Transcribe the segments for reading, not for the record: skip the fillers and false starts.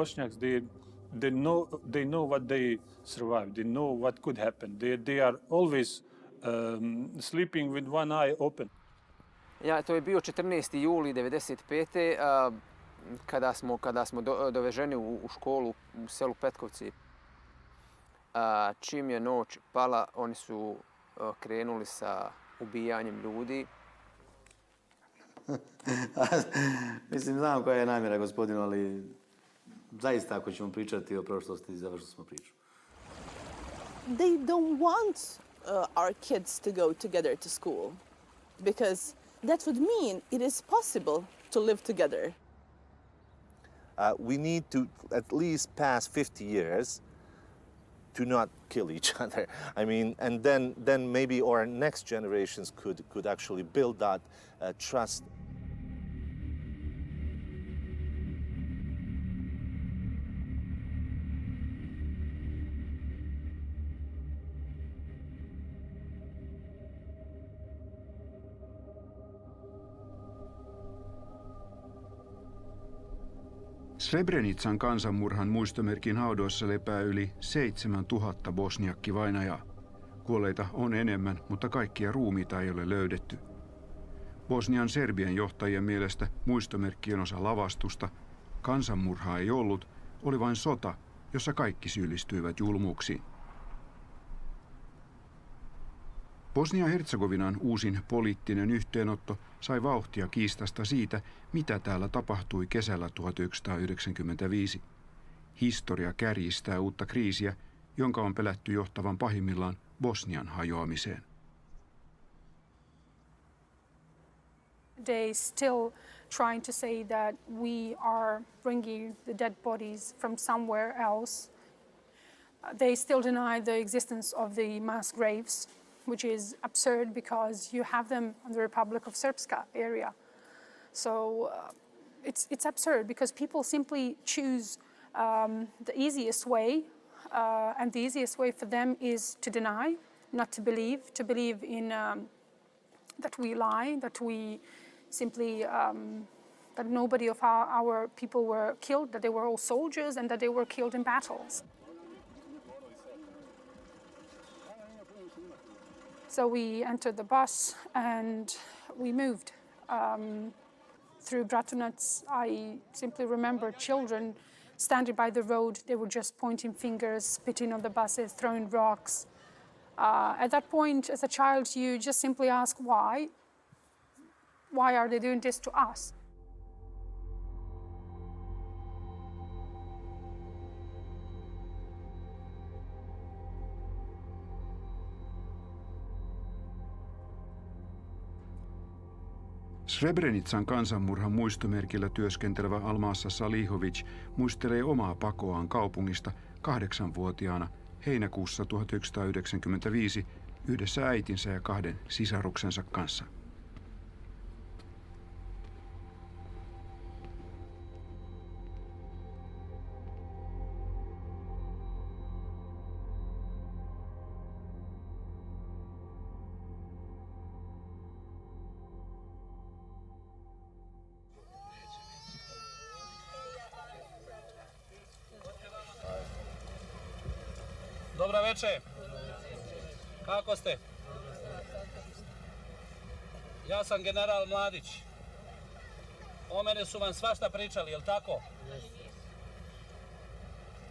Bosniaks, they know what they survived. They know what could happen. They are always sleeping with one eye open. Ja, to je bio 14. juli 1995. Kada smo doveženi u školu u selu Petkovci. Čim je noć pala, oni su krenuli sa ubijanjem ljudi. Mislim, znam koja je namjera, gospodinu, ali zaista ako ćemo pričati o prošlosti, završili smo priču. They don't want our kids to go together to school because that would mean it is possible to live together. We need to at least pass 50 years to not kill each other. I mean, and then maybe our next generations could actually build that trust. Srebrenican kansanmurhan muistomerkin haudoissa lepää yli 7000 bosniakkivainajaa. Kuolleita on enemmän, mutta kaikkia ruumiita ei ole löydetty. Bosnian Serbian johtajien mielestä muistomerkki on osa lavastusta. Kansanmurhaa ei ollut, oli vain sota, jossa kaikki syyllistyivät julmuuksiin. Bosnia-Herzegovinan uusin poliittinen yhteenotto sai vauhtia kiistasta siitä, mitä täällä tapahtui kesällä 1995. Historia kärjistää uutta kriisiä, jonka on pelätty johtavan pahimmillaan Bosnian hajoamiseen. They still trying to say that we are bringing the dead bodies from somewhere else. They still deny the existence of the mass graves, which is absurd because you have them in the Republic of Srpska area. So it's absurd because people simply choose the easiest way, and the easiest way for them is to deny, not to believe in that we lie, that we simply that nobody of our people were killed, that they were all soldiers and that they were killed in battles. So we entered the bus and we moved through Bratunac. I simply remember children standing by the road. They were just pointing fingers, spitting on the buses, throwing rocks. At that point, as a child, you just simply ask why. Why are they doing this to us? Srebrenican kansanmurhan muistomerkillä työskentelevä Almasa Salihovic muistelee omaa pakoaan kaupungista 8-vuotiaana heinäkuussa 1995 yhdessä äitinsä ja 2 sisaruksensa kanssa. Dobro večer. Kako ste? Ja sam general Mladić. O mene su vam svašta pričali, jel tako?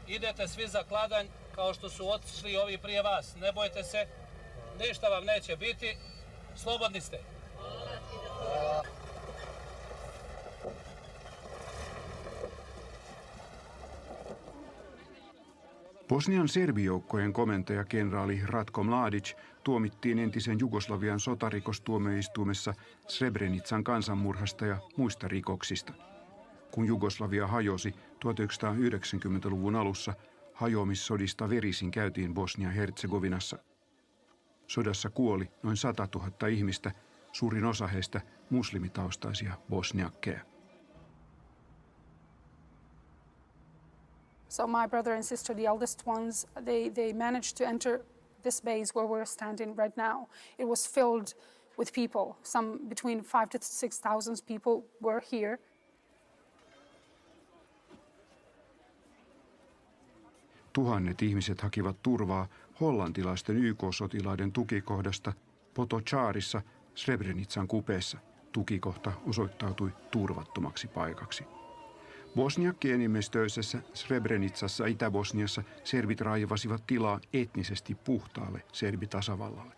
Idete svi za kladanj kao što su otišli ovi prije vas. Ne bojte se, ništa vam neće biti. Slobodni ste. Bosnian serbijoukkojen komentaja kenraali Ratko Mladić tuomittiin entisen Jugoslavian sotarikostuomioistuimessa Srebrenican kansanmurhasta ja muista rikoksista. Kun Jugoslavia hajosi 1990-luvun alussa, hajoamissodista verisin käytiin Bosnia-Herzegovinassa. Sodassa kuoli noin 100 000 ihmistä, suurin osa heistä muslimitaustaisia bosniakkeja. So my brother and sister, the eldest ones, they managed to enter this base where we're standing right now. It was filled with people. Some between 5,000 to 6,000 people were here. Tuhannet ihmiset hakivat turvaa hollantilaisten YK-sotilaiden tukikohdasta Potocharissa Srebrenitsan kupeessa. Tukikohta osoittautui turvattomaksi paikaksi. Bosniakki-enemmistöisessä Srebrenitsassa Itä-Bosniassa serbit raivasivat tilaa etnisesti puhtaalle serbitasavallalle.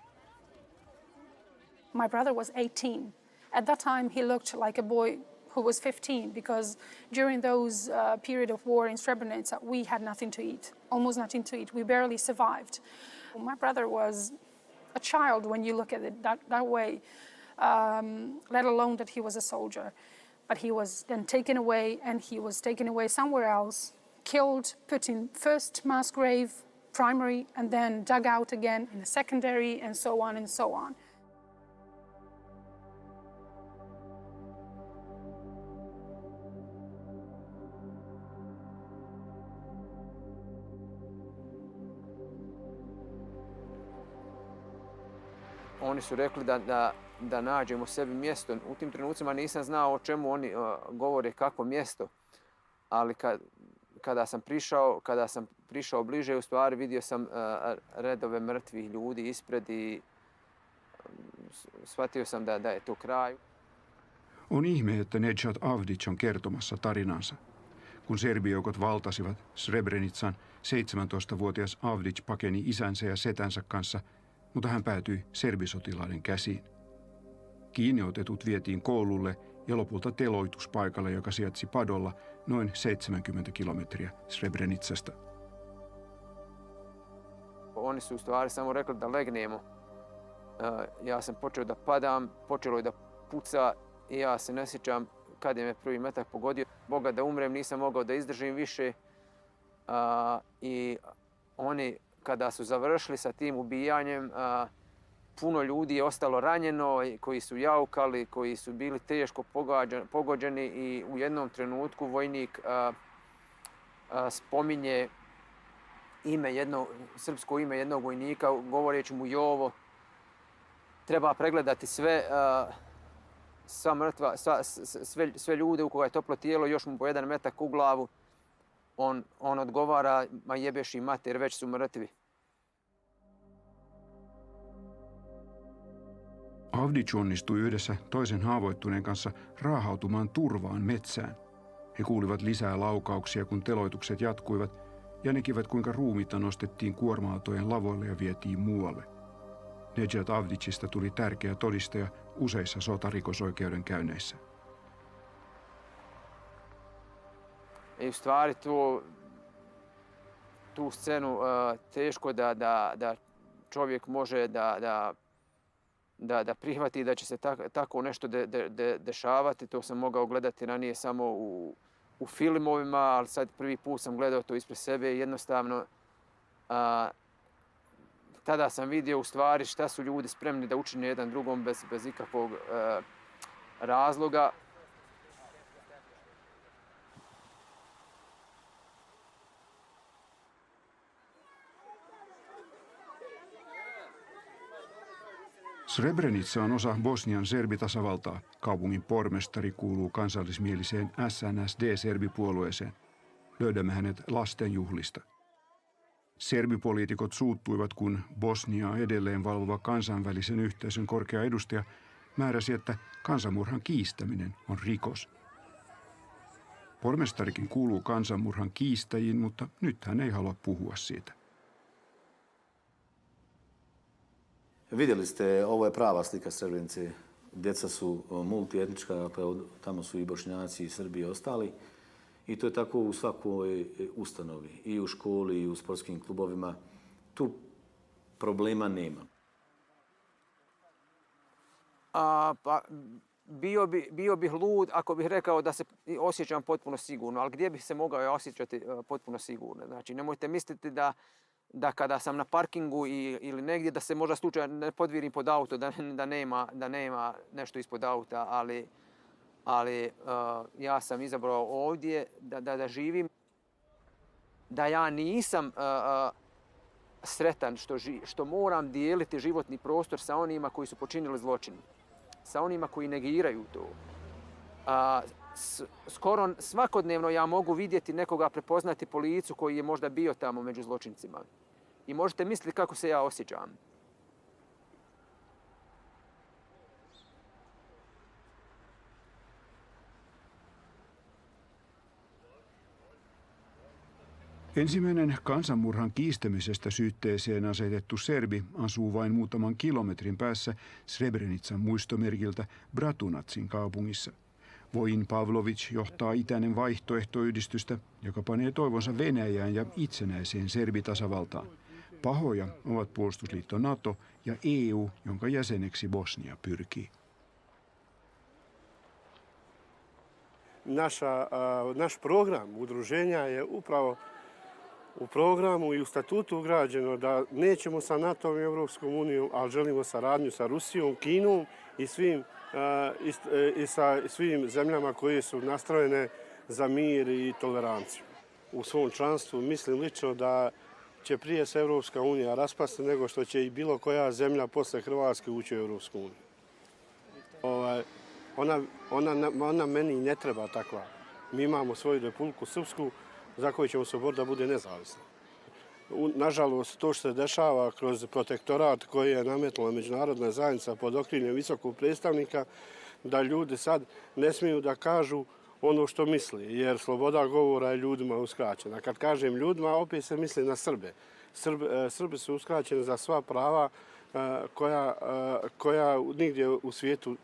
My brother was 18. At that time he looked like a boy who was 15 because during those period of war in Srebrenica we had nothing to eat, almost nothing to eat. We barely survived. My brother was a child when you look at it that way, let alone that he was a soldier. But he was then taken away, and he was taken away somewhere else, killed, put in first mass grave, primary, and then dug out again in a secondary, and so on and so on. Oni su rekli da nađemo sebi mjesto. U tim trenucima nisam znao o čemu oni govore, kakvo mjesto. Ali kada sam prišao bliže, u stvari vidio sam redove mrtvih ljudi ispred i shvatio sam da je to kraj. On ihme, että Nedžad Avdić on kertomassa tarinansa. Kun serbijoukot valtasivat Srebrenitsan, 17-vuotias Avdić pakeni isänsä ja setänsä kanssa, mutta hän päätyi serbisotilaiden käsiin. Kiinniotetut vietiin koululle ja lopulta teloituspaikalle, joka sijaitsi Padolla noin 70 kilometriä Srebrenicasta. Oni su u stvari samo rekli da legnemo. Ja sam počeo da padam, počelo je da puca i ja se ne sjećam kad je me prvi metak pogodio. Boga da umrem, nisam mogao da izdržim više. I oni kada su završili sa tim ubijanjem, puno ljudi je ostalo ranjeno, koji su jaukali, koji su bili teško pogođeni i u jednom trenutku vojnik spominje srpsko ime jednog vojnika, govoreći mu Jovo. Treba pregledati sve ljude u koga je toplo tijelo, još mu po jedan metak u glavu. On odgovara, ma jebeš i mater, već su mrtvi. Avdić onnistui yhdessä toisen haavoittuneen kanssa raahautumaan turvaan metsään. He kuulivat lisää laukauksia, kun teloitukset jatkuivat, ja näkivät, kuinka ruumiita nostettiin kuorma-autojen lavoille ja vietiin muualle. Nedžad Avdićista tuli tärkeä todistaja useissa sotarikosoikeudenkäynneissä. I u stvari tu scenu teško da čovjek može da prihvati da će se tako nešto dešavati. To sam mogao gledati ranije samo u filmovima, ali sad prvi put sam gledao to ispred sebe i jednostavno tada sam vidio u stvari šta su ljudi spremni da učine jedan drugom bez ikakvog razloga. Srebrenica on osa Bosnian serbitasavaltaa. Kaupungin pormestari kuuluu kansallismieliseen SNSD-serbipuolueeseen. Löydämme hänet lastenjuhlista. Serbipoliitikot suuttuivat, kun Bosniaa edelleen valvova kansainvälisen yhteisön korkea edustaja määräsi, että kansanmurhan kiistäminen on rikos. Pormestarikin kuuluu kansanmurhan kiistäjiin, mutta nyt hän ei halua puhua siitä. Vidjeli ste, ovo je prava slika Srebrenice. Djeca su multietnička, dakle tamo su i Bošnjaci, i Srbi i ostali. I to je tako u svakoj ustanovi, i u školi, i u sportskim klubovima. Tu problema nema. Bio bih lud ako bih rekao da se osjećam potpuno sigurno, ali gdje bih se mogao osjećati potpuno sigurno? Znači, nemojte misliti da kada sam na parkingu ili negdje da se možda slučajno ne podvirim pod auto, da nema nešto ispod auta, ali ja sam izabrao ovdje da živim. Da ja nisam sretan što moram dijeliti životni prostor sa onima koji su počinili zločin, sa onima koji negiraju to. skoro svakodnevno ja mogu vidjeti nekoga, prepoznati po licu koji je možda bio tamo među zločincima. I možete misliti kako se ja osjećam. Ensimmäinen kansanmurhan kiistämisestä syytteeseen asetettu serbi asuu vain muutaman kilometrin päässä Srebrenitsan muistomerkiltä Bratunatsin kaupungissa. Vojin Pavlović johtaa itäinen vaihtoehtoyhdistystä, joka panee toivonsa Venäjään ja itsenäiseen serbitasavaltaan. Pahoja ovat puolustusliitto NATO ja EU, jonka jäseneksi Bosnia pyrkii. Naš program udruženja je upravo u programu i u statutu ugrađeno da nećemo sa NATO-om i Europskom unijom, ali želimo saradnju sa Rusijom, Kinom i sa svim zemljama koje su nastrojene za mir i toleranciju. U svom članstvu mislim lično da će prije se Europska unija raspasti nego što će i bilo koja zemlja posle Hrvatske ući u Europsku uniju. Ona meni ne treba takva. Mi imamo svoju Republiku Srpsku za koju ćemo se boriti da bude nezavisna. Nažalost, to što se dešava kroz protektorat koji je nametnula međunarodna zajednica pod okriljem visokog predstavnika, da ljudi sad ne smiju da kažu ono što misli, jer sloboda govora je ljudima uskraćena. Kad kažem ljudima, opet se misli na Srbe. Srbi su uskraćeni za sva prava koja nigdje u svijetu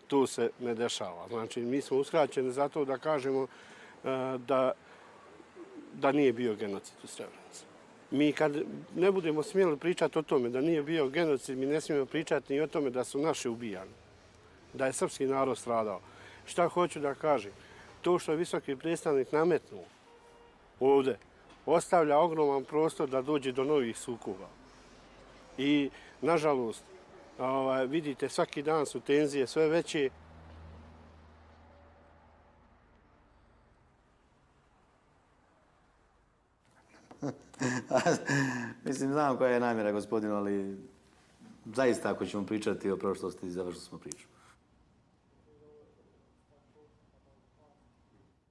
tu se ne dešava. Znači, mi smo uskraćeni zato da kažemo da nije bio genocid u Srebrenici. Mi kad ne budemo smjeli pričati o tome da nije bio genocid, mi ne smijemo pričati ni o tome da su naši ubijani, da je srpski narod stradao. Šta hoću da kažem? To što je visoki predstavnik nametnuo ovdje, ostavlja ogroman prostor da dođe do novih sukoba. I, nažalost, vidite, svaki dan su tenzije sve veće. Mislim, znam koja je namjera, gospodinu, ali zaista ako ćemo pričati o prošlosti, završili smo priču.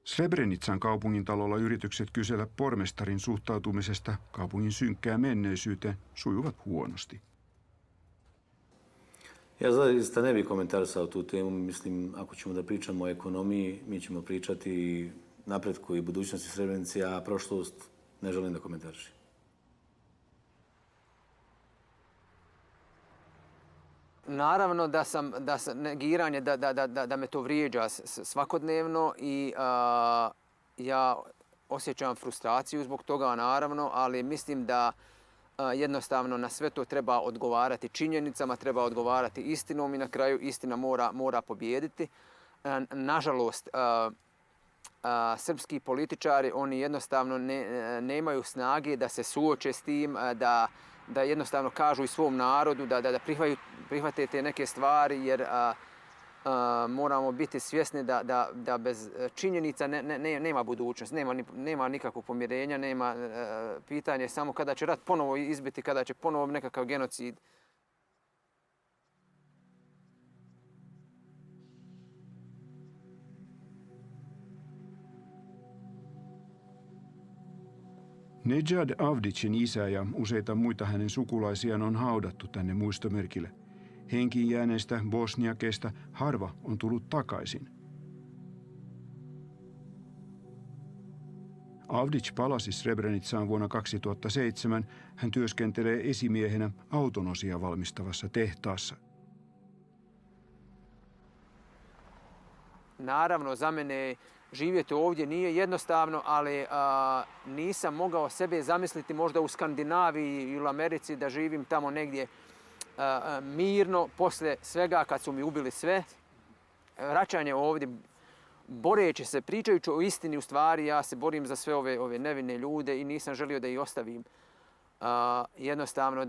Srebrenitsan kaupungintalolla yritykset kysellä pormestarin suhtautumisesta kaupungin synkkään menneisyyteen sujuvat huonosti. Ja zaista ne bih komentarisao tu temu. Mislim, ako ćemo da pričamo o ekonomiji, mi ćemo pričati napretku i budućnosti Srebrenice, a prošlost ne želim da komentarišem. Naravno da negiranje, da me to vrijeđa svakodnevno i ja osjećam frustraciju zbog toga, naravno, ali mislim da jednostavno na sve to treba odgovarati činjenicama, treba odgovarati istinom i na kraju istina mora pobijediti. Nažalost, srpski političari, oni jednostavno nemaju snage da se suoče s tim, da jednostavno kažu i svom narodu da prihvate te neke stvari, jer moramo biti svjesni da bez činjenica nema budućnost, nema nikakvog pomirenja, nema pitanje samo kada će rat ponovo izbiti, kada će ponovo nekakav genocid. Nejad Avdicin isä ja useita muita hänen sukulaisiaan on haudattu tänne muistomerkille. Henkiin jääneistä bosniakeista harva on tullut takaisin. Avdic palasi Srebrenitsaan vuonna 2007. Hän työskentelee esimiehenä autonosia valmistavassa tehtaassa. Naravno, za mene živjeti ovdje nije jednostavno, ali nisam mogao sebe zamisliti možda u Skandinaviji ili Americi da živim tamo negdje mirno poslije svega kad su mi ubili sve. Vraćanje ovdje, boreći se, pričajući o istini, u stvari ja se borim za sve ove nevine ljude i nisam želio da ih ostavim. Jednostavno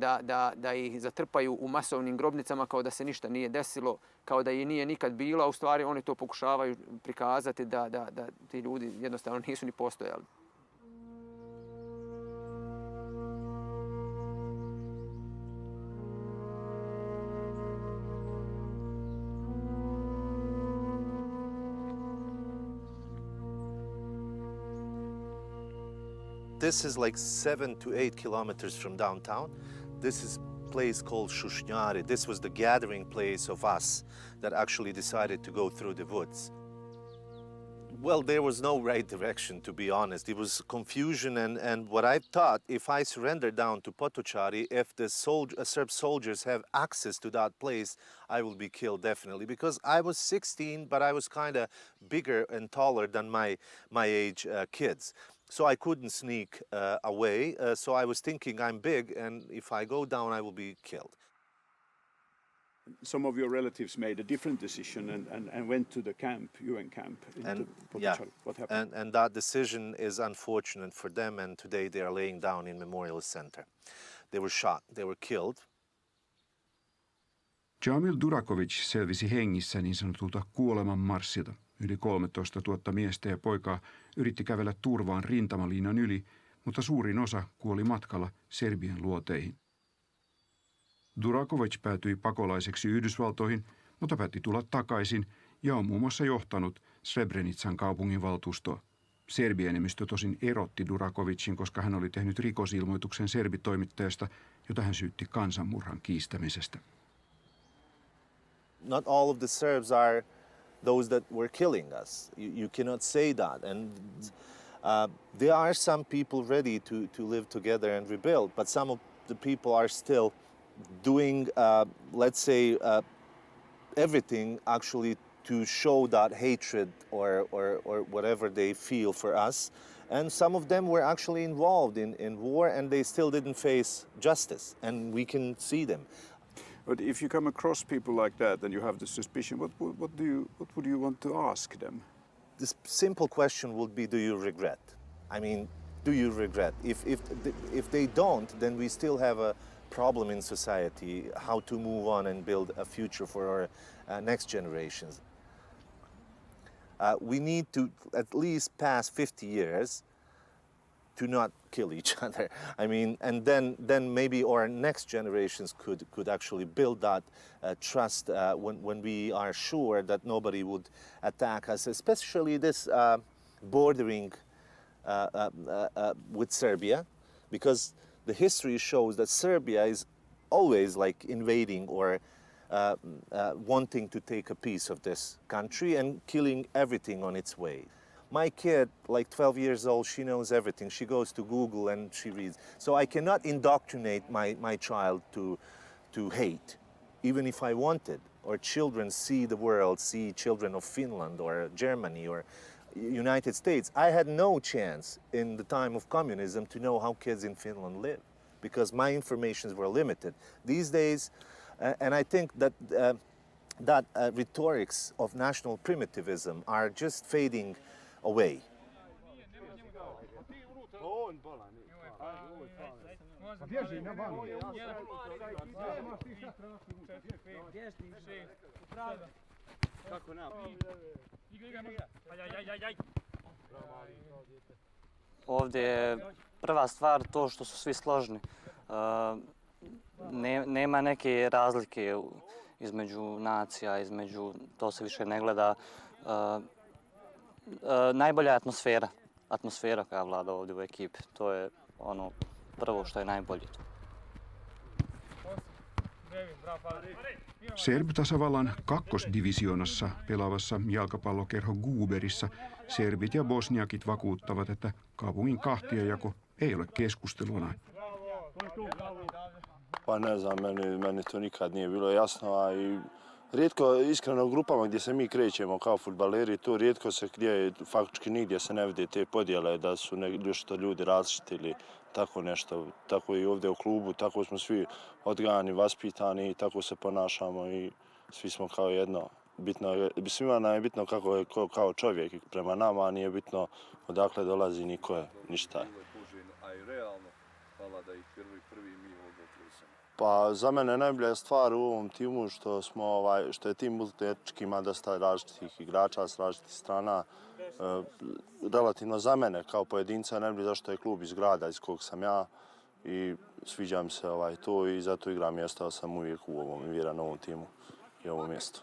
da ih zatrpaju u masovnim grobnicama kao da se ništa nije desilo, kao da ih nije nikad bilo, a u stvari oni to pokušavaju prikazati da ti ljudi jednostavno nisu ni postojali. this is like 7 to 8 kilometers from downtown. This is a place called Šušnjari. This was the gathering place of us that actually decided to go through the woods. Well, there was no right direction, to be honest. It was confusion, and what I thought, if I surrender down to Potočari, if the Serb soldiers have access to that place, I will be killed definitely. Because I was 16, but I was kind of bigger and taller than my age kids. So I couldn't sneak away. So I was thinking I'm big, and if I go down, I will be killed. Some of your relatives made a different decision and went to the camp, UN camp. What happened? And that decision is unfortunate for them, and today they are laying down in Memorial Center. They were shot, they were killed. Jamil Durakovic selvisi hengissä niin sanotulta kuolemanmarssilta. Yli 13 000 miestä ja poikaa yritti kävellä turvaan rintamalinjan yli, mutta suurin osa kuoli matkalla Serbian luoteihin. Durakovic päätyi pakolaiseksi Yhdysvaltoihin, mutta päätti tulla takaisin ja on muun muassa johtanut Srebrenican kaupunginvaltuustoa. Serbienemmistö tosin erotti Durakovicin, koska hän oli tehnyt rikosilmoituksen serbitoimittajasta, jota hän syytti kansanmurhan kiistämisestä. Not all of the Serbs are those that were killing us. You cannot say that. And there are some people ready to live together and rebuild, but some of the people are still doing, let's say, everything actually to show that hatred or whatever they feel for us. And some of them were actually involved in war, and they still didn't face justice, and we can see them. But if you come across people like that and you have the suspicion, what would you want to ask them? This simple question would be, do you regret? I mean, do you regret? If they don't, then we still have a problem in society, how to move on and build a future for our next generations. We need to at least pass 50 years to not kill each other. I mean, and then maybe our next generations could actually build that trust when we are sure that nobody would attack us, especially this bordering with Serbia, because the history shows that Serbia is always like invading or wanting to take a piece of this country and killing everything on its way. My kid, like 12 years old, she knows everything. She goes to Google and she reads. So I cannot indoctrinate my child to hate, even if I wanted. Or children see the world, see children of Finland or Germany or United States. I had no chance in the time of communism to know how kids in Finland live because my informations were limited. These days, and I think that rhetorics of national primitivism are just fading away. Ovdje je prva stvar to što su svi složni. Nema neke razlike između nacija, to se više ne gleda. Najbolja je atmosfera koja vlada ovdje u ekipi. To je ono prvo što je najbolje. Serbitasavallan kakkosdivisioonassa pelaavassa jalkapallokerho Guberissa serbit ja bosniakit vakuuttavat, että kaupungin kahtiajako ei ole keskusteluna. Pa ne znam, meni to nikad nije bilo jasno, a i rijetko, iskreno, u grupama gdje se mi krećemo kao fudbaleri, to rijetko se faktički nigdje se ne vide te podjele da su nešto ljudi različiti ili tako nešto. Tako i ovdje u klubu, tako smo svi odgajani, vaspitani i tako se ponašamo i svi smo kao jedno. Svima nam je bitno kako je kao čovjek prema nama, a nije bitno odakle dolazi niko je, ništa. Pa za mene najbolja stvar u ovom timu što je tim multietnički, ima dosta različitih igrača s različitih strana. Relativno za mene kao pojedinca najbolje zašto je klub iz grada iz kog sam ja i sviđa mi se to i zato igram i ostao sam uvijek u ovom vjeran ovom timu ja ovom mjestu.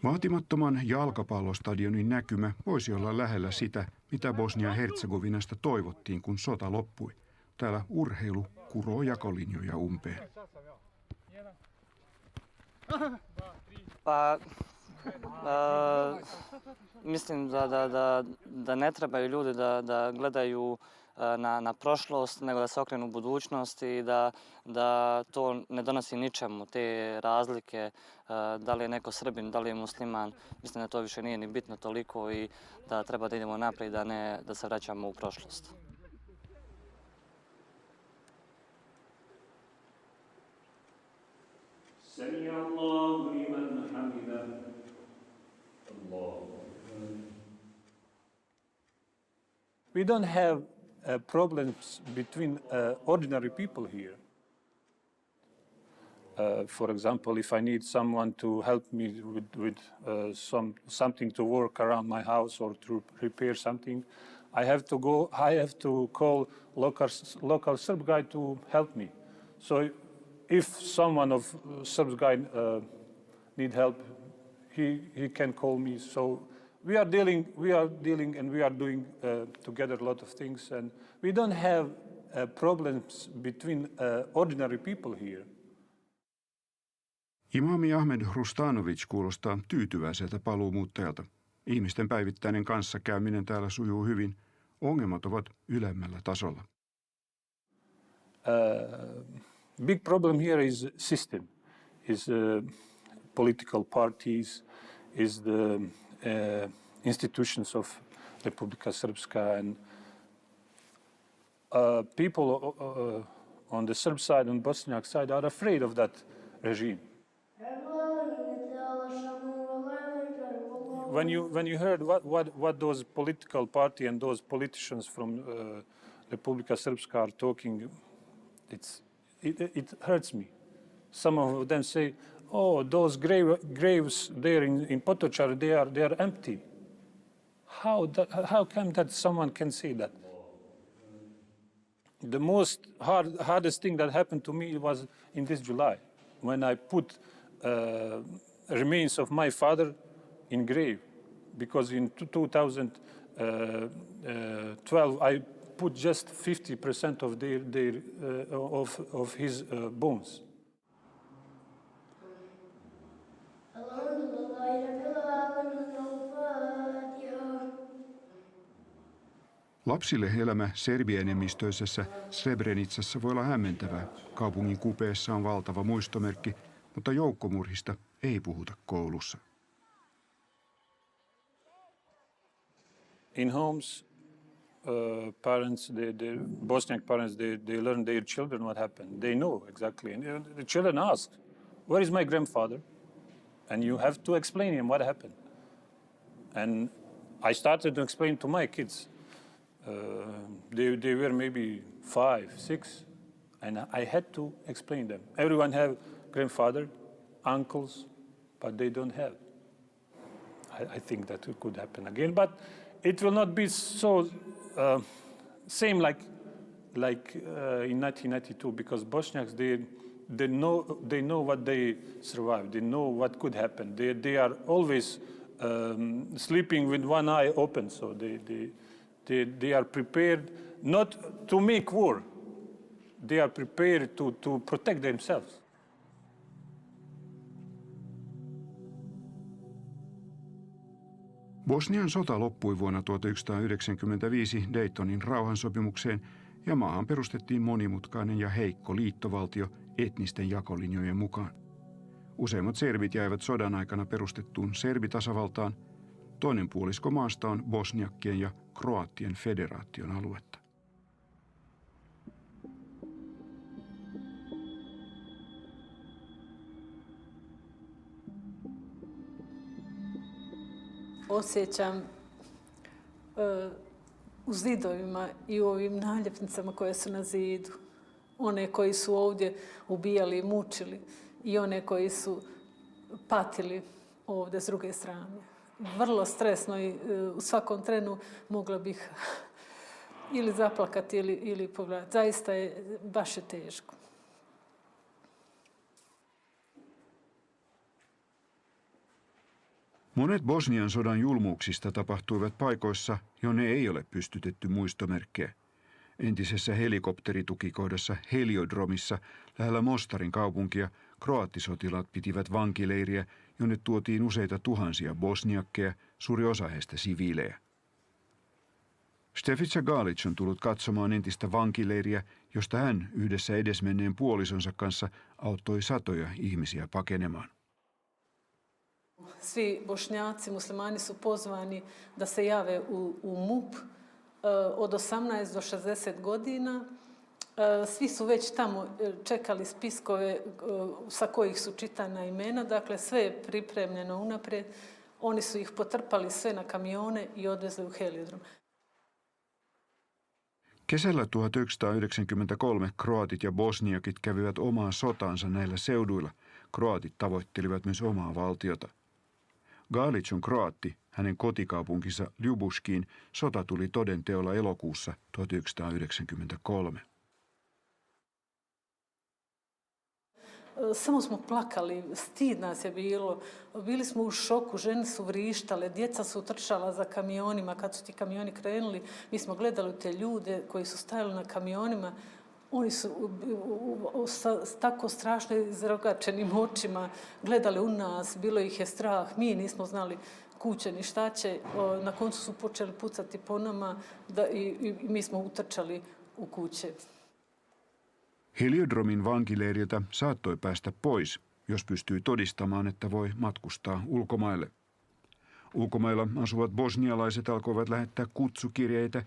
Vaatimattoman jalkapallostadionin näkymä voisi olla lähellä sitä, mitä Bosnia ja Herzegovinasta toivottiin, kun sota loppui. Täällä urheilu kuroo jakolinjoja umpeen. Mislim da ne trebaju ljudi da gledaju na prošlost, nego da se okrenu u budućnost i da to ne donosi ničemu, te razlike, da li je neko Srbin, da li je musliman. Mislim da to više nije ni bitno toliko i da treba da idemo naprijed, a ne da se vraćamo u prošlost. Sami Allahu liman hamida. Allah. We don't have problems between ordinary people here. For example, if I need someone to help me with something to work around my house or to repair something, I have to call local Serb guy to help me. So if someone of Serb guy need help, he can call me. So we are dealing and we are doing together a lot of things, and we don't have problems between ordinary people here. Imaami Ahmed Rustanovic kuulostaa tyytyväiseltä paluumuuttajalta. Ihmisten päivittäinen kanssakäyminen täällä sujuu hyvin. Ongelmat ovat ylemmällä tasolla. Big problem here is system, is political parties, is the institutions of Republika Srpska, and people on the Serb side and Bosniak side are afraid of that regime. When you heard what those political party and those politicians from Republika Srpska are talking, it hurts me. Some of them say, "Oh, those graves there in Potočar, they are empty." How come that someone can say that? The most hardest thing that happened to me was in this July, when I put remains of my father in grave, because in 2012 I put just 50% of his bones. Lapsille elämä serbienemistöisessä Srebrenicassa voi olla hämmentävää. Kaupungin kupeessa on valtava muistomerkki, mutta joukkomurhista ei puhuta koulussa. In homes, parents, the Bosniak parents, they learn their children what happened. They know exactly. And the children ask, "Where is my grandfather?" And you have to explain him what happened. And I started to explain to my kids. They were maybe 5, 6, and I had to explain them. Everyone have grandfather, uncles, but they don't have. I think that it could happen again, but it will not be so same like in 1992, because Bosniaks they know what they survived. They know what could happen. They are always sleeping with one eye open, so they are prepared not to make war. They are prepared to protect themselves. Bosnian sota loppui vuonna 1995 Daytonin rauhansopimukseen ja maahan perustettiin monimutkainen ja heikko liittovaltio etnisten jakolinjojen mukaan. Useimmat serbit jäivät sodan aikana perustettuun serbitasavaltaan. Toinen puolisko maasta on bosniakkien ja kroattien federaation aluetta. Osjećam u zidovima i u ovim naljepnicama koje su na zidu. One koji su ovdje ubijali i mučili i one koji su patili ovdje s druge strane. Vrlo stresno i u svakom trenu mogla bih ili zaplakati ili pogledati. Zaista je baš je teško. Monet Bosnian sodan julmuuksista tapahtuivat paikoissa, jonne ei ole pystytetty muistomerkkejä. Entisessä helikopteritukikohdassa Heliodromissa lähellä Mostarin kaupunkia kroattisotilaat pitivät vankileiriä, jonne tuotiin useita tuhansia bosniakkeja, suuri osa heistä siviilejä. Stefica Galic on tullut katsomaan entistä vankileiriä, josta hän yhdessä edesmenneen puolisonsa kanssa auttoi satoja ihmisiä pakenemaan. Svi Bošnjaci, muslimani su pozvani da se jave u MUP od 18 do 60 godina. Svi su već tamo čekali spiskove sa kojih su čitana imena, dakle sve je pripremljeno unaprijed. Oni su ih potrpali sve na kamione i odvezli u Heliodrom. Kesällä 1993 kroatit ja bosniakit kävivät omaa sotaansa näillä seuduilla. Kroatit tavoittelivat myös omaa valtiota. Galic on kroatti. Hänen kotikaupunkinsa Ljubuškin sota tuli toden teolla elokuussa 1993. Samo smo plakali, stid nas je bilo, bili smo u šoku, žene su vrištale, djeca su trčala za kamionima. Kad su ti kamioni krenuli, mi smo gledali te ljude koji su stajali na kamionima. Oni su sa tako strašno izrogačenim očima gledali u nas, bilo ih je strah, mi nismo znali kuće ni šta će. Na koncu su počeli pucati po nama i mi smo utrčali u kuće. Heliodromin vankileiriltä saattoi päästä pois, jos pystyi todistamaan, että voi matkustaa ulkomaille. Ulkomailla asuvat bosnialaiset alkoivat lähettää kutsukirjeitä,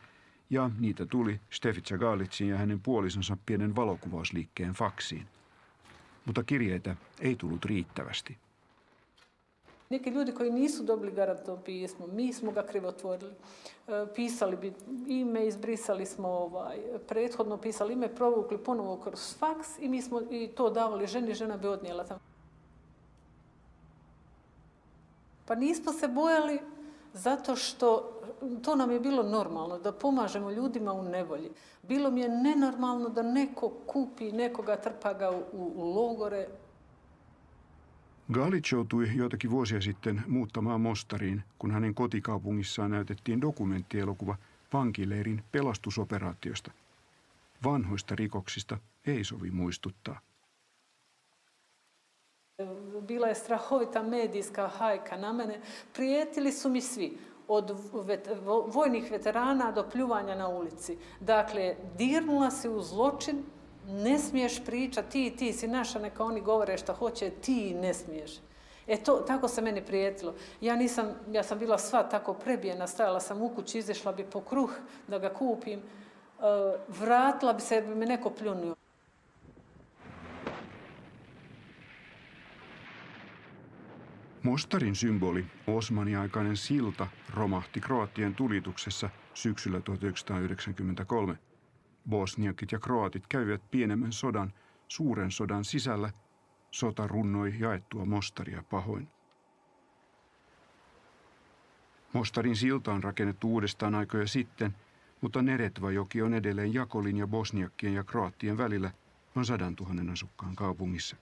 ja niitä tuli Stefica Galicin ja hänen puolisonsa pienen valokuvausliikkeen faksiin. Mutta kirjeitä ei tullut riittävästi. Neki ljudi koji nisu dobili garantno pismo, mi smo ga krivotvorili. Pisali bi ime, izbrisali smo prethodno pisali ime, provukli ponovo kroz faks i mi smo i to davali ženi, žena bi odnijela tamo. Pa nismo se bojali zato što to nam je bilo normalno, da pomažemo ljudima u nevolji. Bilo mi je nenormalno da neko kupi nekoga, trpa ga u logore. Galic joutui joitakin vuosia sitten muuttamaan Mostariin, kun hänen kotikaupungissaan näytettiin dokumenttielokuva vankileirin pelastusoperaatiosta. Vanhoista rikoksista ei sovi muistuttaa. Bila je strahovita medijska hajka na mene. Prijetili su mi svi, od vojnih veterana do pljuvanja na ulici. Dakle, dirnula si u zločin, ne smiješ pričati, ti si naša, neka oni govore šta hoće, ti ne smiješ. Tako se meni prijetilo. Ja sam bila sva tako prebijena, stajala sam u kući, izišla bi po kruh da ga kupim, vratila bi se jer bi me neko pljunio. Mostarin symboli, osmaniaikainen silta, romahti kroattien tulituksessa syksyllä 1993. Bosniakit ja kroatit kävivät pienemmän sodan, suuren sodan sisällä. Sota runnoi jaettua Mostaria pahoin. Mostarin silta on rakennettu uudestaan aikoja sitten, mutta Neretva-joki on edelleen jakolinja bosniakkien ja kroattien välillä noin 100 000 asukkaan kaupungissa.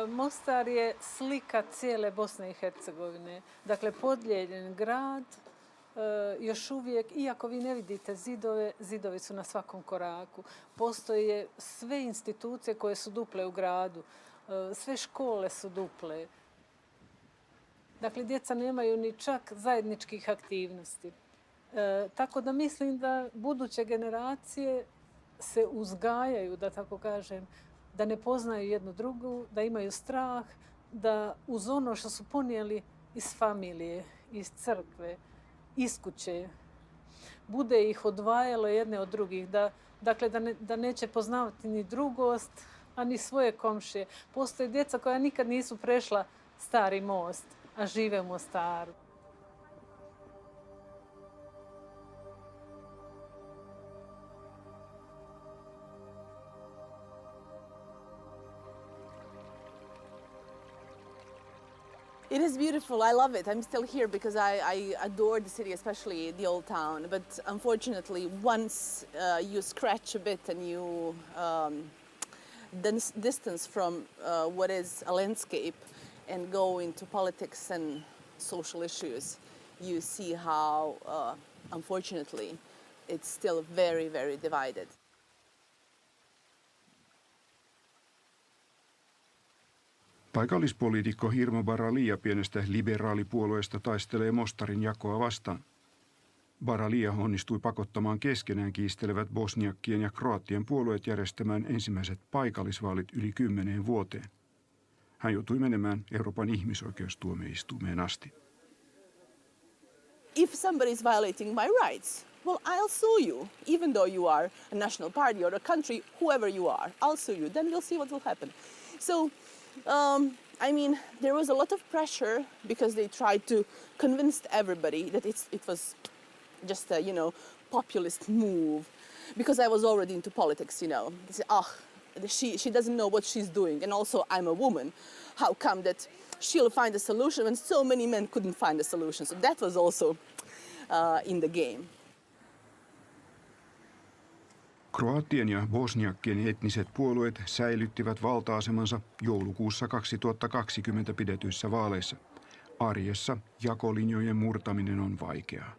Mostar je slika cijele Bosne i Hercegovine. Dakle, podijeljen grad, još uvijek, iako vi ne vidite zidove, zidovi su na svakom koraku. Postoje sve institucije koje su duple u gradu, sve škole su duple. Dakle, djeca nemaju ni čak zajedničkih aktivnosti. Tako da mislim da buduće generacije se uzgajaju, da tako kažem, da ne poznaju jednu drugu, da imaju strah, da uz ono što su ponijeli iz familije, iz crkve, iz kuće, bude ih odvajalo jedne od drugih, da neće poznavati ni drugost, a ni svoje komšije. Postoje djeca koja nikad nisu prešla Stari most, a žive u Mostaru. It is beautiful. I love it. I'm still here because I adore the city, especially the old town. But unfortunately, once you scratch a bit and you distance from what is a landscape, and go into politics and social issues, you see how, unfortunately, it's still very, very divided. Paikallispoliitikko Hirmo Baralia pienestä liberaalipuolueesta taistelee Mostarin jakoa vastaan. Baralia onnistui pakottamaan keskenään kiistelevät bosniakkien ja kroattien puolueet järjestämään ensimmäiset paikallisvaalit yli 10 vuoteen. Hän joutui menemään Euroopan ihmisoikeustuomioistuimeen asti. If somebody is violating my rights, well, I'll sue you, even though you are a national party or a country, whoever you are, I'll sue you. Then we'll see what will happen. So, I mean, there was a lot of pressure because they tried to convince everybody that it was just a, populist move. Because I was already into politics, They say, she doesn't know what she's doing. And also, I'm a woman. How come that she'll find a solution when so many men couldn't find a solution? So that was also in the game. Kroatien ja bosniakkien etniset puolueet säilyttivät valta-asemansa joulukuussa 2020 pidetyissä vaaleissa. Arjessa jakolinjojen murtaminen on vaikeaa.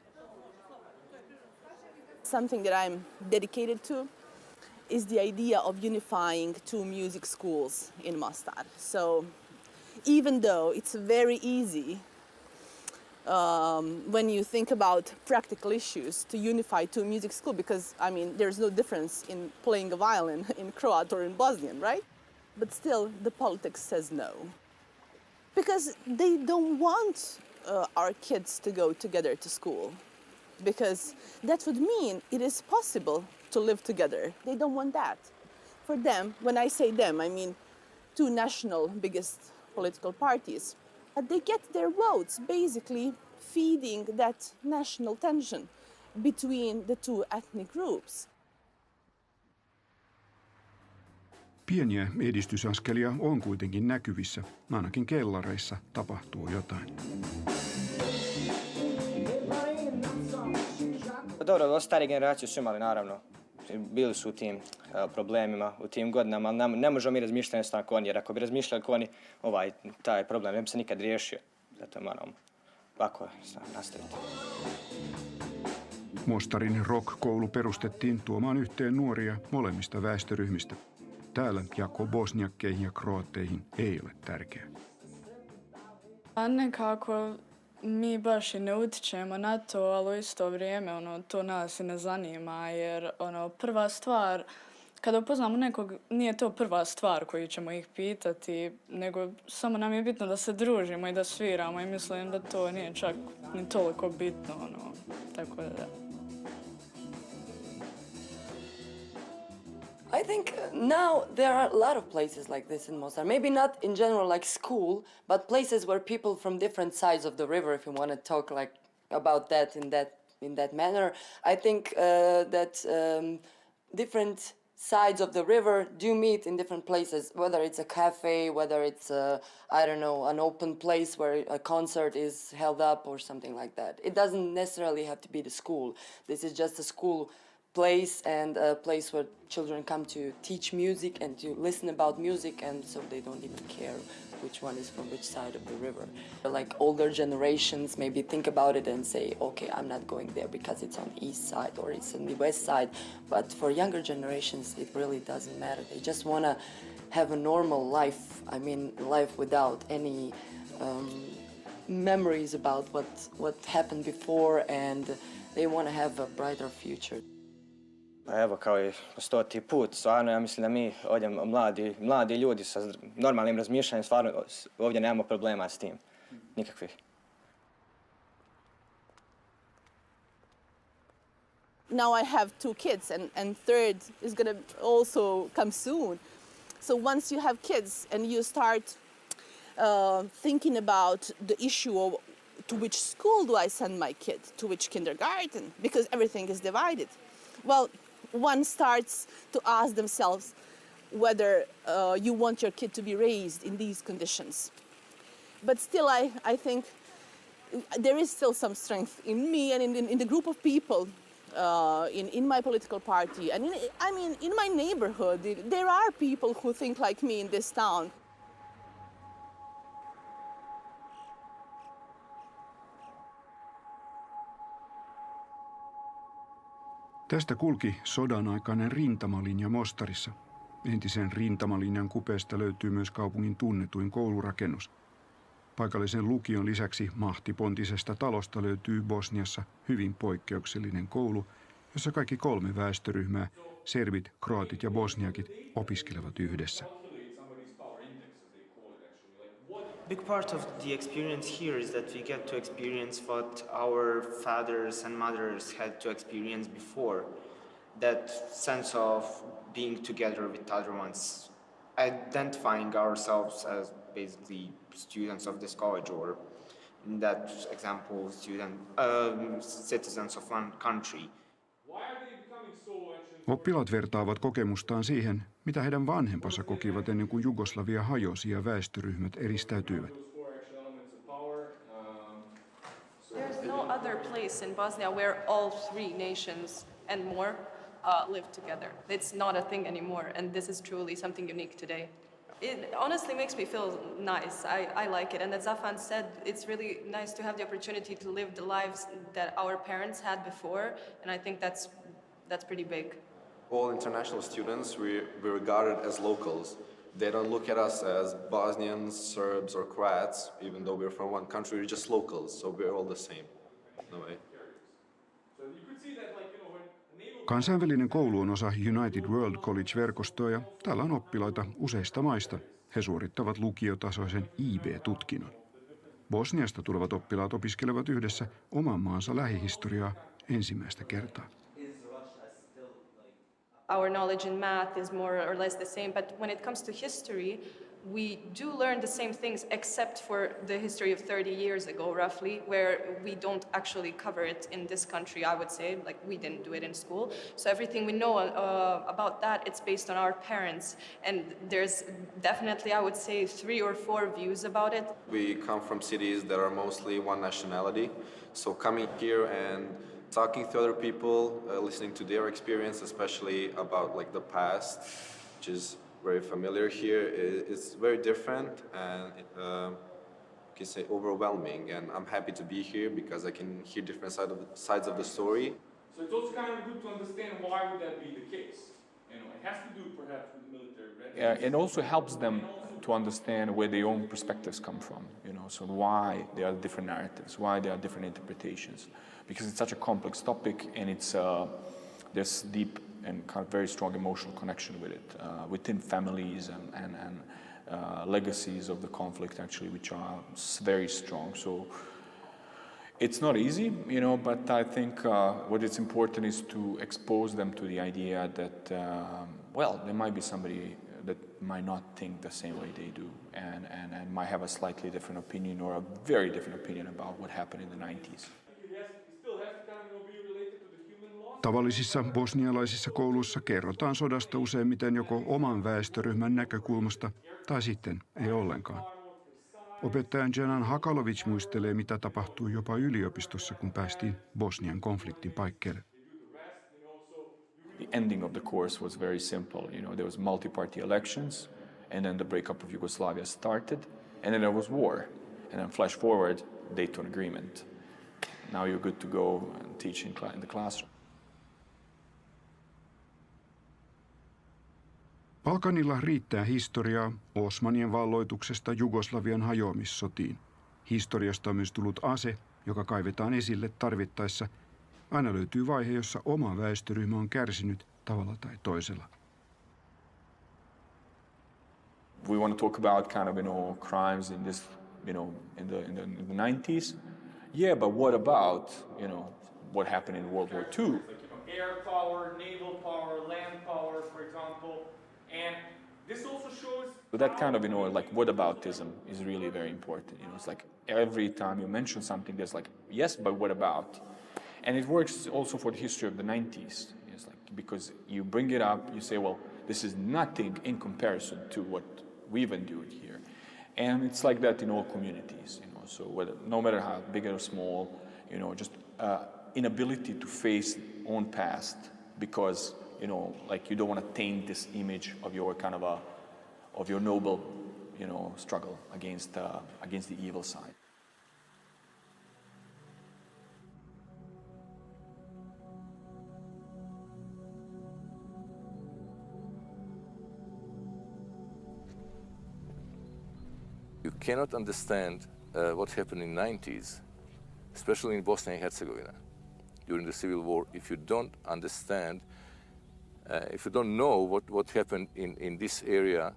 Something that I'm dedicated to is the idea of unifying 2 music schools in Mostar. So even though it's very easy when you think about practical issues to unify 2 music schools, because there's no difference in playing a violin in Croat or in Bosnian, right? But still the politics says no. Because they don't want our kids to go together to school. Because that would mean it is possible to live together. They don't want that. For them, when I say them, I mean 2 national biggest political parties. But they get their votes basically feeding that national tension between the 2 ethnic groups. Pieniä edistysaskelia on kuitenkin näkyvissä. Ainakin kellareissa tapahtuu jotain. Dobro, dosta starije generacije su imali, naravno. Bili su u tim problemima, u tim godinama, ali ne možemo mi razmišljati jednostavno kao oni, jer ako bi razmišljali kao oni, taj problem ne bi se nikad riješio. Zato moramo ovako nastaviti. Mostarin rock-koulu perustettiin tuomaan yhteen nuoria molemmista väestöryhmistä. Täällä jako bosniakkeihin ja kroatteihin ei ole tärkeä. Nekako mi baš i ne utičemo na to, ali u isto vrijeme to nas i ne zanima, jer prva stvar, kada upoznamo nekog, nije to prva stvar koju ćemo ih pitati, nego samo nam je bitno da se družimo i da sviramo i mislim da to nije čak ni toliko bitno, tako da. I think now there are a lot of places like this in Mostar. Maybe not in general like school, but places where people from different sides of the river, if you want to talk like about that in that manner, I think that different sides of the river do meet in different places, whether it's a cafe, whether it's an open place where a concert is held up or something like that. It doesn't necessarily have to be the school. This is just a school place and a place where children come to teach music and to listen about music, and so they don't even care which one is from which side of the river. Like older generations maybe think about it and say, okay, I'm not going there because it's on the east side or it's on the west side. But for younger generations, it really doesn't matter. They just want to have a normal life. Life without any memories about what happened before, and they want to have a brighter future. Evo, kao i 100. put, stvarno ja mislim da mi ovdje mladi ljudi sa normalnim razmišljanjem, stvarno ovdje nemamo problema s tim, nikakvih. Now I have 2 kids and third is going to also come soon. So once you have kids and you start thinking about the issue of to which school do I send my kid, to which kindergarten, because everything is divided. Well, one starts to ask themselves whether you want your kid to be raised in these conditions. But still, I think there is still some strength in me and in the group of people in my political party. And in my neighborhood, there are people who think like me in this town. Tästä kulki sodan aikainen rintamalinja Mostarissa. Entisen rintamalinjan kupeesta löytyy myös kaupungin tunnetuin koulurakennus. Paikallisen lukion lisäksi mahtipontisesta talosta löytyy Bosniassa hyvin poikkeuksellinen koulu, jossa kaikki 3 väestöryhmää, serbit, kroatit ja bosniakit, opiskelevat yhdessä. Big part of the experience here is that we get to experience what our fathers and mothers had to experience before. That sense of being together with other ones, identifying ourselves as basically students of this college, or in that example, citizens of one country. Oppilaat vertaavat kokemustaan siihen, mitä heidän vanhempansa kokivat ennen kuin Jugoslavia hajosi ja väestöryhmät eristäytyivät. There's no other place in Bosnia where all 3 nations and more live together. It's not a thing anymore, and this is truly something unique today. It honestly makes me feel nice. I like it, and as Zafan said, it's really nice to have the opportunity to live the lives that our parents had before, and I think that's pretty big. All international students, we're regarded as locals. They don't look at us as Bosnians, Serbs, or Croats, even though we're from one country. We're just locals, so we're all the same. No way. Kansainvälinen koulu on osa United World College-verkostoa ja täällä on oppilaita useista maista. He suorittavat lukiotasoisen IB-tutkinnon. Bosniasta tulevat oppilaat opiskelevat yhdessä oman maansa lähihistoriaa ensimmäistä kertaa. Our knowledge in math is more or less the same, but when it comes to history, we do learn the same things except for the history of 30 years ago, roughly, where we don't actually cover it in this country, I would say. Like, we didn't do it in school. So everything we know about that, it's based on our parents. And there's definitely, I would say, 3 or 4 views about it. We come from cities that are mostly one nationality, so coming here and talking to other people, listening to their experience, especially about like the past, which is very familiar here, it's very different and you can say overwhelming. And I'm happy to be here because I can hear different sides of the story. So it's also kind of good to understand why would that be the case. You know, it has to do perhaps with the military. It also helps them to understand where their own perspectives come from. You know, so why there are different narratives, why there are different interpretations, because it's such a complex topic and it's there's deep and kind of very strong emotional connection with it within families and legacies of the conflict actually, which are very strong. So it's not easy, you know, but I think what is important is to expose them to the idea that, well, there might be somebody that might not think the same way they do and might have a slightly different opinion or a very different opinion about what happened in the 90s. Tavallisissa bosnialaisissa kouluissa kerrotaan sodasta useimmiten joko oman väestöryhmän näkökulmasta tai sitten ei ollenkaan. Opettaja Janan Hakalovic muistelee, mitä tapahtui jopa yliopistossa, kun päästiin Bosnian konfliktin paikkeelle. The ending of the course was very simple. You know, there was multi-party elections, and then the breakup of Yugoslavia started, and then there was war. And then flash forward, Dayton Agreement. Now you're good to go and teach in the classroom. Balkanilla riittää historiaa Osmanien valloituksesta Jugoslavian hajoamissotiin. Historiasta on myös tullut ase, joka kaivetaan esille tarvittaessa. Aina löytyy vaihe, jossa oma väestöryhmä on kärsinyt tavalla tai toisella. We want to talk about kind of, you know, crimes in this, you know, in the 90s. Yeah, but what about, you know, what happened in World War II? Air power, naval power, land power, for example. And this also shows that kind of, you know, like whataboutism is really very important. You know, it's like every time you mention something, there's like, yes, but what about? And it works also for the history of the 90s. It's like, because you bring it up, you say, well, this is nothing in comparison to what we've endured here. And it's like that in all communities, you know, so whether, no matter how big or small, you know, just inability to face own past because, you know, like you don't want to taint this image of your kind of of your noble, you know, struggle against the evil side. cannot understand what happened in the 90s, especially in Bosnia and Herzegovina during the civil war, if you don't understand, if you don't know what happened in this area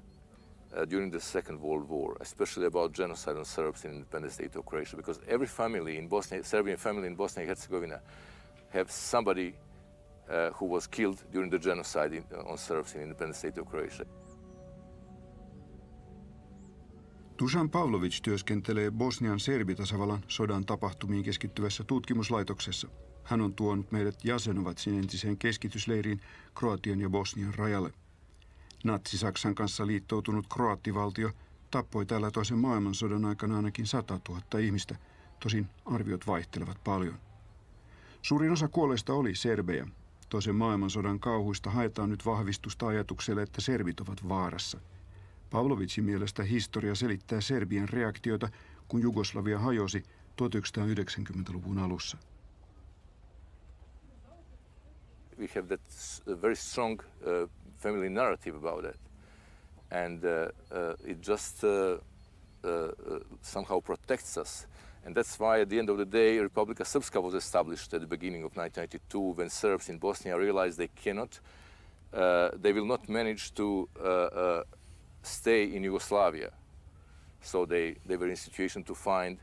during the Second World War, especially about genocide on Serbs in the independent state of Croatia, because every family in Bosnia, Serbian family in Bosnia and Herzegovina, have somebody who was killed during the genocide on Serbs in the independent state of Croatia. Dusan Pavlović työskentelee Bosnian serbitasavallan sodan tapahtumiin keskittyvässä tutkimuslaitoksessa. Hän on tuonut meidät Jasenovacin entiseen keskitysleiriin Kroatian ja Bosnian rajalle. Natsi-Saksan kanssa liittoutunut kroattivaltio tappoi täällä toisen maailmansodan aikana ainakin 100 000 ihmistä, tosin arviot vaihtelevat paljon. Suurin osa kuolleista oli serbejä. Toisen maailmansodan kauhuista haetaan nyt vahvistusta ajatukselle, että serbit ovat vaarassa. Pavlovicin mielestä historia selittää Serbian reaktiota, kun Jugoslavia hajosi 1990-luvun alussa. We have that very strong family narrative about it, and it just somehow protects us. And that's why at the end of the day, Republika Srpska was established at the beginning of 1992, when Serbs in Bosnia realized they will not manage to stay in Yugoslavia. So they were in a situation to find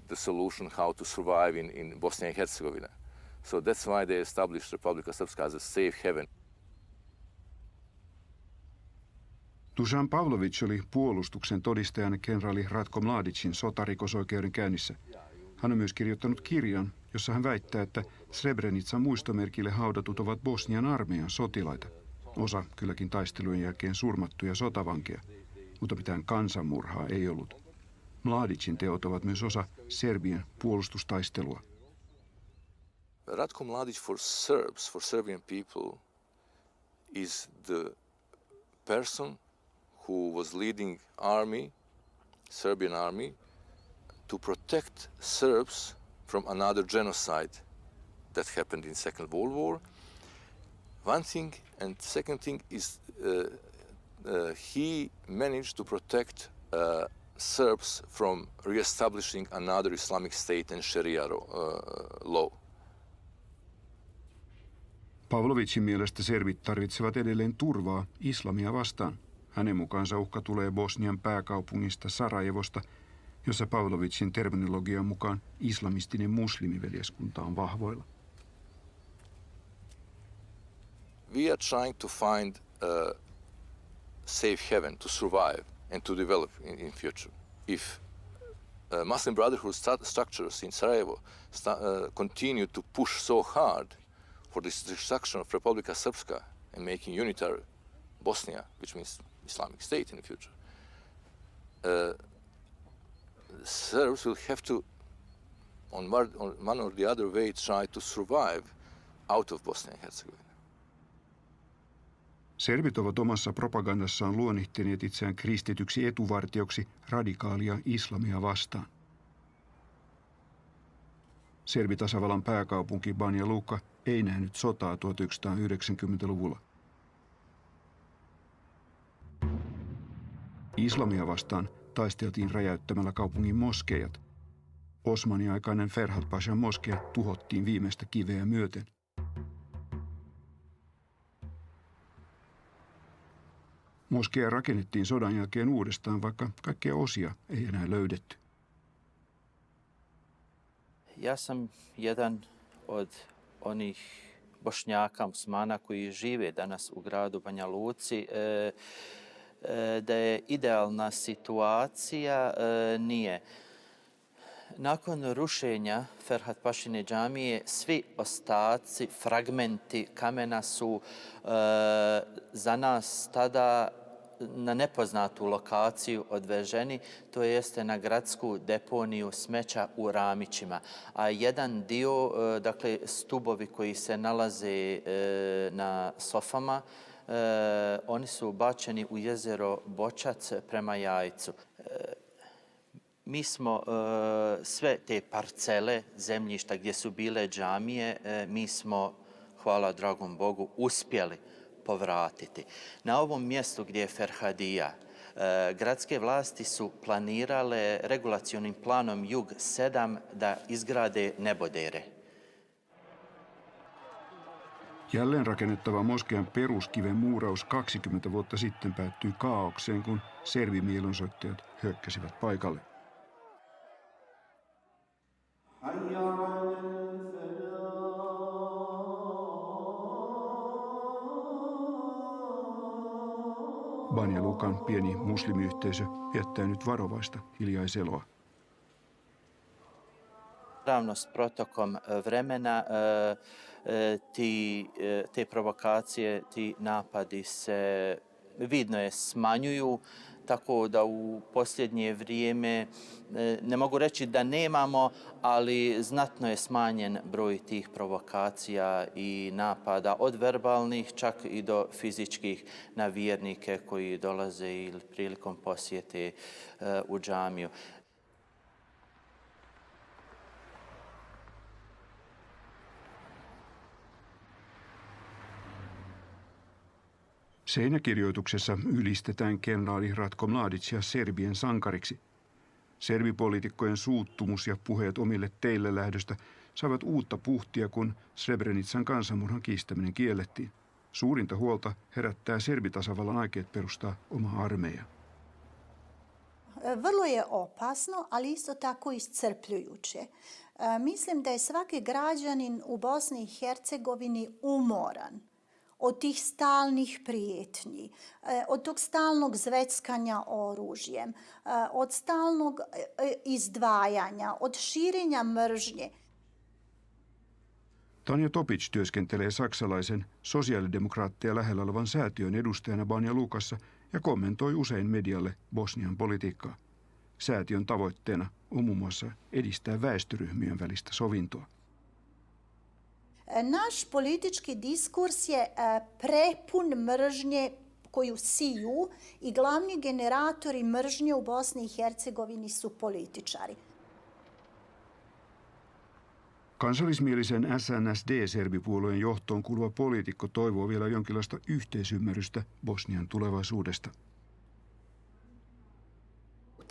the solution how to survive in Bosnia and Herzegovina. So that's why they established Republika Srpska as a safe haven. Dusan Pavlović oli puolustuksen todistajana kenraali Ratko Mladicin sotarikosoikeuden käynnissä. Hän on myös kirjoittanut kirjan, jossa hän väittää, että Srebrenican muistomerkille haudatut ovat Bosnian armeijan sotilaita. Osa kylläkin taistelujen jälkeen surmattuja sotavankeja, mutta mitään kansanmurhaa ei ollut. Mladicin teot ovat myös osa Serbian puolustustaistelua. Ratko Mladic for Serbs, for Serbian people, is the person who was leading army, Serbian army, to protect Serbs from another genocide that happened in Second World War. One thing, and second thing is he managed to protect Serbs from re-establishing another Islamic state and Sharia law. Pavlovicin mielestä serbit tarvitsevat edelleen turvaa islamia vastaan. Hänen mukaansa uhka tulee Bosnian pääkaupungista Sarajevosta, jossa Pavlovicin terminologian mukaan islamistinen muslimiveljeskunta on vahvoilla. We are trying to find a safe haven to survive and to develop in future. If Muslim Brotherhood structures in Sarajevo continue to push so hard for this destruction of Republika Srpska and making unitary Bosnia, which means Islamic State in the future, Serbs will have to, on one or the other way, try to survive out of Bosnia and Herzegovina. Serbit ovat omassa propagandassaan luonnehtineet itseään kristityksi etuvartioksi radikaalia islamia vastaan. Serbitasavallan pääkaupunki Banja Luka ei nähnyt sotaa 1990-luvulla. Islamia vastaan taisteltiin räjäyttämällä kaupungin moskeijat. Osmaniaikainen Ferhat Pashan moskea tuhottiin viimeistä kiveä myöten. Moskea rakennettiin sodan jälkeen uudestaan, vaikka kaikkia osia ei enää löydetty. Ja sam jedan od onih Bošnjaka, muslimana koji žive danas u gradu Banja Luci. Da je idealna situacija, nije. Nakon rušenja Ferhat Pašine džamije, svi ostaci, fragmenti kamena su za nas tada na nepoznatu lokaciju odveženi, to jeste na gradsku deponiju smeća u Ramićima. A jedan dio, dakle stubovi koji se nalaze na sofama, oni su bačeni u jezero Bočac prema Jajcu. Mi smo sve te parcele zemljišta gdje su bile džamije, mi smo, hvala dragom Bogu, uspjeli povratiti. Na ovom mjestu gdje je Ferhadija, Gradske vlasti su planirale regulacionim planom Jug 7 da izgrade nebodere. Jälleen rakennettava moskean peruskiven muuraus 20 vuotta sitten päättyi kaaukseen, kun servimielenosoittajat hyökkäsivät paikalle. Banja Lukan pieni muslimiyhteisö viettää nyt varovaista hiljaiseloa. Naravno, s protokom vremena te provokacije, ti napadi se vidno je smanjuju, tako da u posljednje vrijeme, ne mogu reći da nemamo, ali znatno je smanjen broj tih provokacija i napada, od verbalnih čak i do fizičkih, na vjernike koji dolaze ili prilikom posjete u džamiju. Seinäkirjoituksessa ylistetään kenraali Ratko Mladicia Serbien sankariksi. Serbipoliitikkojen suuttumus ja puheet omille teille lähdöstä saivat uutta puhtia, kun Srebrenican kansanmurhan kiistäminen kiellettiin. Suurinta huolta herättää Serbitasavallan aikeet perustaa oma armeija. Vrlo je opasno, ali isto tako iscrpljujuće. Mislim da je svaki građanin u Bosni i Hercegovini umoran od tih stalnih prijetnji, od tog stalnog zveckanja oružjem, od stalnog izdvajanja, od širenja mržnje. Tanja Topic työskentelee saksalaisen sosiaalidemokraatteja lähellä olevan säätiön edustajana Banja Lukassa ja kommentoi usein medialle Bosnian politiikkaa. Säätiön tavoitteena on muun muassa edistää väestöryhmien välistä sovintoa. Naš politički diskurs je prepun mržnje koju siju i glavni generatori mržnje u Bosni i Hercegovini su političari. Kansallismielisen SNSD-serbipuolueen johtoon kuuluva poliitikko toivoo vielä jonkinlaista yhteisymmärrystä Bosnian tulevaisuudesta.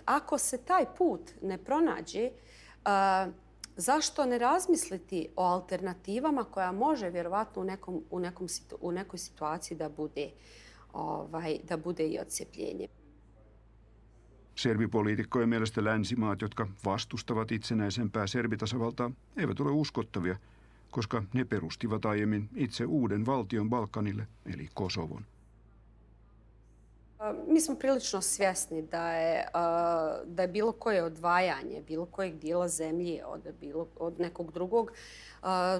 Ako se taj put ne pronađe, zašto ne razmisliti o alternativama koja može vjerovatno u nekoj situaciji da bude i odcepljenje. Serbipoliitikkojen mielestä länsimaat, jotka vastustavat itsenäisempää serbitasavaltaa, eivät ole uskottavia, koska ne perustivat aiemmin itse uuden valtion Balkanille, eli Kosovon. Mi smo prilično svjesni da je bilo koje odvajanje, bilo kojeg dijela zemlje od nekog drugog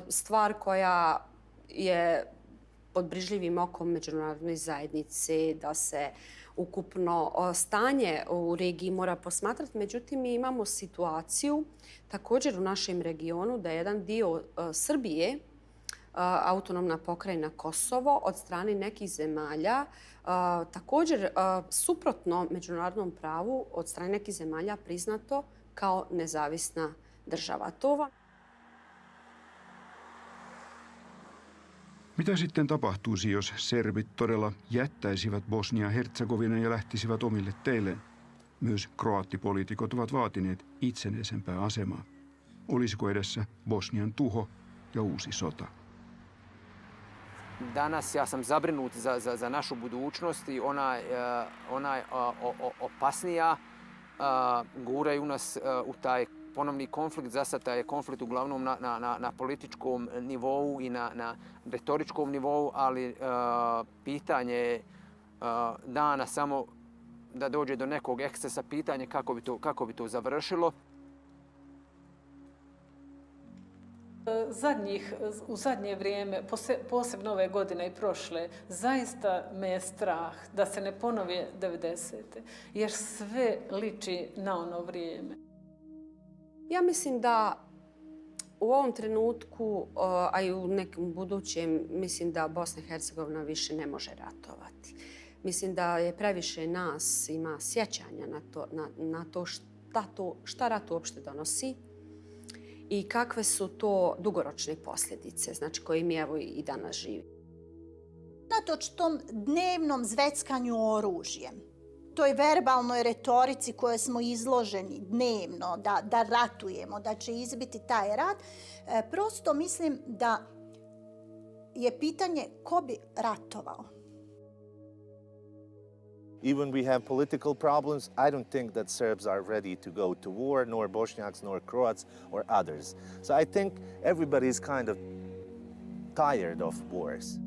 stvar koja je pod brižljivim okom međunarodnoj zajednice, da se ukupno stanje u regiji mora posmatrati. Međutim, mi imamo situaciju također u našem regionu da je jedan dio Srbije, autonomna pokrajina Kosovo, od strane nekih zemalja također suprotno međunarodnom pravu od strane nekih zemalja priznato kao nezavisna država. Mitä sitten tapahtuisi, jos serbit todella jättäisivät Bosnia-Herzegovinan ja lähtisivät omille teilleen? Myös kroaattipoliitikot ovat vaatineet itsenäisempää asemaa. Olisiko edessä Bosnian tuho ja uusi sota? Danas ja sam zabrinut za našu budućnost i ona je opasnija. Guraju nas u taj ponovni konflikt. Za sad je konflikt uglavnom na političkom nivou i na retoričkom nivou, ali pitanje je dana samo da dođe do nekog ekscesa, pitanje kako bi to završilo. U zadnje vrijeme, posebno ove godine i prošle, zaista me je strah da se ne ponove 90. jer sve liči na ono vrijeme. Ja mislim da u ovom trenutku, a i u nekom budućem, mislim da Bosna i Hercegovina više ne može ratovati. Mislim da je previše nas ima sjećanja na to šta rat uopšte donosi i kakve su to dugoročne posljedice, znači koje mi evo i danas živi. Unatoč tom dnevnom zveckanju oružjem, toj verbalnoj retorici kojoj smo izloženi dnevno, da ratujemo, da će izbiti taj rat, prosto mislim da je pitanje ko bi ratovao. Even we have political problems, I don't think that Serbs are ready to go to war, nor Bosniaks, nor Croats, or others. So I think everybody is kind of tired of wars.